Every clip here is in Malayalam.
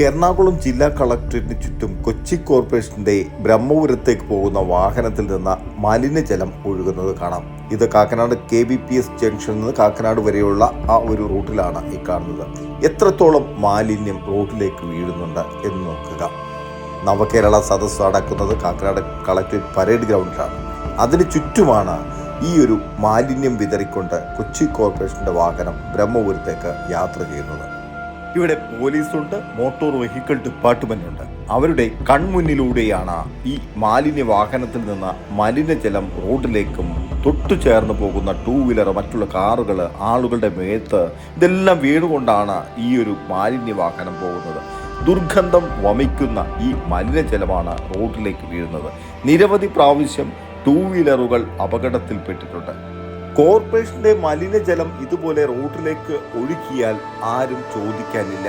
എറണാകുളം ജില്ലാ കളക്ടറേറ്റിന് ചുറ്റും കൊച്ചി കോർപ്പറേഷന്റെ ബ്രഹ്മപുരത്തേക്ക് പോകുന്ന വാഹനത്തിൽ നിന്ന് മലിനജലം ഒഴുകുന്നത് കാണാം. ഇത് കാക്കനാട് KBPS ജംഗ്ഷനിൽ നിന്ന് കാക്കനാട് വരെയുള്ള ആ ഒരു റൂട്ടിലാണ് ഈ കാണുന്നത്. എത്രത്തോളം മാലിന്യം റോഡിലേക്ക് വീഴുന്നുണ്ട് എന്ന് നോക്കുക. നവകേരള സദസ്സ് നടക്കുന്നത് കാക്കനാട് കളക്ടറേറ്റ് പരേഡ് ഗ്രൗണ്ടിലാണ്. അതിന് ചുറ്റുമാണ് ഈ ഒരു മാലിന്യം വിതറിക്കൊണ്ട് കൊച്ചി കോർപ്പറേഷന്റെ വാഹനം ബ്രഹ്മപുരത്തേക്ക് യാത്ര ചെയ്യുന്നത്. ഇവിടെ പോലീസുണ്ട്, മോട്ടോർ വെഹിക്കിൾ ഡിപ്പാർട്ട്മെന്റ് ഉണ്ട്. അവരുടെ കൺമുന്നിലൂടെയാണ് ഈ മാലിന്യ വാഹനത്തിൽ നിന്ന് മലിനജലം റോഡിലേക്കും തൊട്ടു ചേർന്ന് പോകുന്ന 2 വീലർ, മറ്റുള്ള കാറുകൾ, ആളുകളുടെ മേത്ത് ഇതെല്ലാം വീണുകൊണ്ടാണ് ഈ ഒരു മാലിന്യ വാഹനം പോകുന്നത്. ദുർഗന്ധം വമിക്കുന്ന ഈ മലിനജലമാണ് റോഡിലേക്ക് വീഴുന്നത്. നിരവധി പ്രാവശ്യം 2 വീലറുകൾ അപകടത്തിൽപ്പെട്ടിട്ടുണ്ട്. കോർപ്പറേഷന്റെ മലിനജലം ഇതുപോലെ റോഡിലേക്ക് ഒഴുക്കിയാൽ ആരും ചോദിക്കാനില്ല.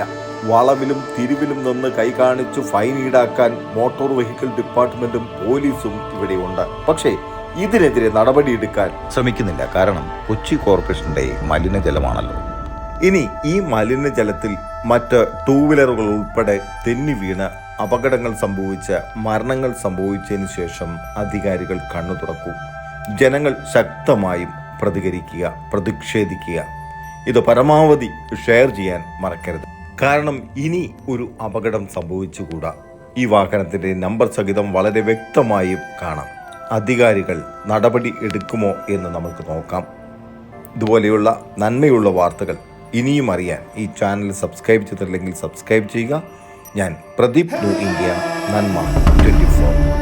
വളവിലും തിരിവിലും നിന്ന് കൈ കാണിച്ചു ഫൈൻ ഈടാക്കാൻ മോട്ടോർ വെഹിക്കിൾ ഡിപ്പാർട്ട്മെന്റും പോലീസും ഇവിടെയുണ്ട്. പക്ഷേ ഇതിനെതിരെ നടപടിയെടുക്കാൻ ശ്രമിക്കുന്നില്ല. കാരണം കൊച്ചി കോർപ്പറേഷന്റെ മലിനജലമാണല്ലോ. ഇനി ഈ മലിനജലത്തിൽ മറ്റ് 2 വീലറുകൾ ഉൾപ്പെടെ തെന്നി വീണ് അപകടങ്ങൾ സംഭവിച്ച് മരണങ്ങൾ സംഭവിച്ചതിന് ശേഷം അധികാരികൾ കണ്ണു തുറക്കൂ. ജനങ്ങൾ ശക്തമായും പ്രതികരിക്കുക, പ്രതിഷേധിക്കുക. ഇത് പരമാവധി ഷെയർ ചെയ്യാൻ മറക്കരുത്. കാരണം ഇനി ഒരു അപകടം സംഭവിച്ചുകൂടാ. ഈ വാഹനത്തിന്റെ നമ്പർ സഹിതം വളരെ വ്യക്തമായും കാണാം. അധികാരികൾ നടപടി എടുക്കുമോ എന്ന് നമുക്ക് നോക്കാം. ഇതുപോലെയുള്ള നന്മയുള്ള വാർത്തകൾ ഇനിയും അറിയാൻ ഈ ചാനൽ സബ്സ്ക്രൈബ് ചെയ്തിട്ടില്ലെങ്കിൽ സബ്സ്ക്രൈബ് ചെയ്യുക. ഞാൻ പ്രദീപ്, ന്യൂ ഇന്ത്യ, നന്മ 24.